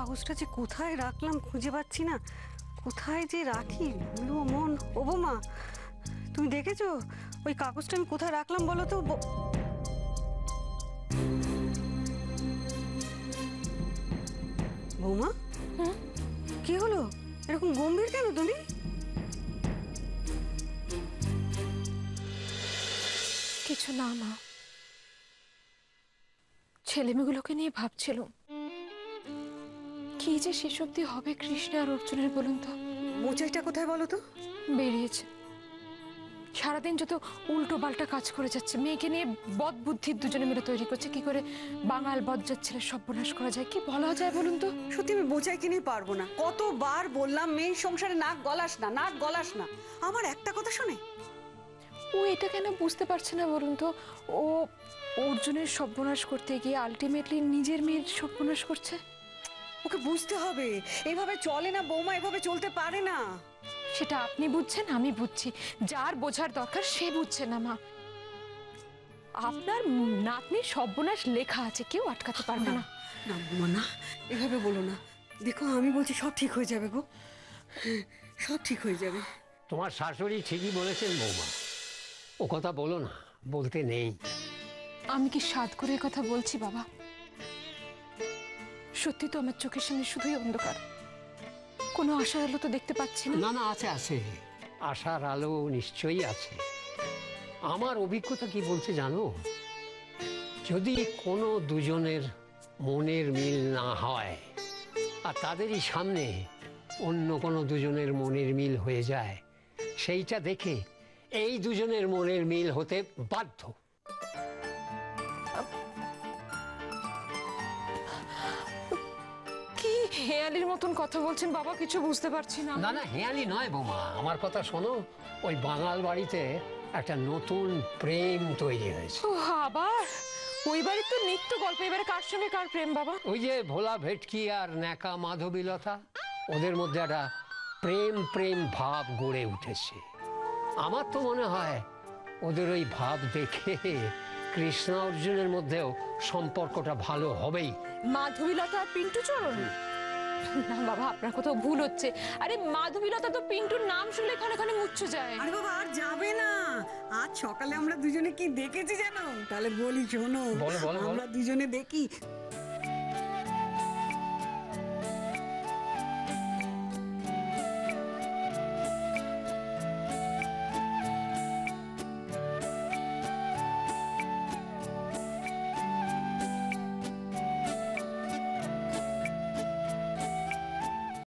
কাগজটা যে কোথায় রাখলাম খুঁজে পাচ্ছি না, কোথায় যে রাখি। মন, ও বৌমা, তুমি দেখেছো ওই কাগজটা আমি কোথায় রাখলাম বলো তো? বৌমা, কি হলো? এরকম গম্ভীর কেন তুমি? কিছু না মা, ছেলেমেয়েগুলোকে নিয়ে ভাবছিল কি যে শেষ অব্দি হবে কৃষ্ণ আর অর্জুনের, বলুন তো। মোচাইটা কোথায় বলো তো? বেরিয়েছে, সারাদিন যত উল্টো পাল্টা কাজ করে যাচ্ছে, মেয়েকে নিয়ে বদ বুদ্ধির দুজনে মিলে তৈরি করছে কি করে বাঙাল বজ্জাত ছেলে সর্বনাশ করা যায়। কি বলা যায় বলুন তো? সত্যি আমি মোচাইকে নিয়ে পারবো না। কতবার বললাম মেয়ে সংসারে নাক গলাস না, নাক গলাস না। আমার একটা কথা শোনে। ও এটা কেন বুঝতে পারছে না বলুন তো? ও অর্জুনের সর্বনাশ করতে গিয়ে আলটিমেটলি নিজের মেয়ের সর্বনাশ করছে। ওকে বুঝতে হবে, এভাবে চলে না বৌমা, এভাবে চলতে পারে না। সেটা আপনি বুঝছেন, আমি বুঝছি, যার বোঝার দরকার সে বুঝছে না মা। আপনার নাতনির সর্বনাশ লেখা আছে, কেউ আটকাতে পারবে না। না বৌমা না, এভাবে বলো না। দেখো আমি বলছি সব ঠিক হয়ে যাবে গো, সব ঠিক হয়ে যাবে। তোমার শাশুড়ি ঠিকই বলেছেন বৌমা, ও কথা বলো না, বলতে নেই। আমি কি সাধ করে কথা বলছি বাবা? সত্যি তো আমার চোখের সামনে শুধুই অন্ধকার, কোনো আশার আলো তো দেখতে পাচ্ছি না। না না, আছে আছে, আশার আলো নিশ্চয়ই আছে। আমার অভিজ্ঞতা কি বলছে জানো, যদি কোনো দুজনের মনের মিল না হয় আর তাদেরই সামনে অন্য কোনো দুজনের মনের মিল হয়ে যায়, সেইটা দেখে এই দুজনের মনের মিল হতে বাধ্য। কি হেয়ালির মতন কথা বলছেন বাবা, কিছু বুঝতে পারছি না। না না, হেয়ালি নয় বৌমা, আমার কথা শোনো। ওই বাঙাল বাড়িতে একটা নতুন প্রেম তৈরি হয়েছে। ও আবার ওই বাড়ির তো নিত্য গল্প, এবারে কার সঙ্গে কার প্রেম বাবা? ওই যে ভোলা ভেটকি আর ন্যাকা মাধবীলতা, ওদের মধ্যে একটা প্রেম প্রেম ভাব গড়ে উঠেছে। আমার তো মনে হয় ওদের ওই ভাব দেখে কৃষ্ণ অর্জুনের মধ্যেও সম্পর্কটা ভালো হবেই। মাধবীলতা আর পিন্টু চরণ? না বাবা, আপনার কোথাও ভুল হচ্ছে। আরে মাধবীলতা তো পিন্টুর নাম শুনলে ক্ষণে ক্ষণে মুচ্ছে যায়। আরে বাবা আর যাবে না। আজ সকালে আমরা দুজনে কি দেখেছি জানো? তাহলে বলি শোনো। বলো, বলো, বলো। আমরা দুজনে দেখি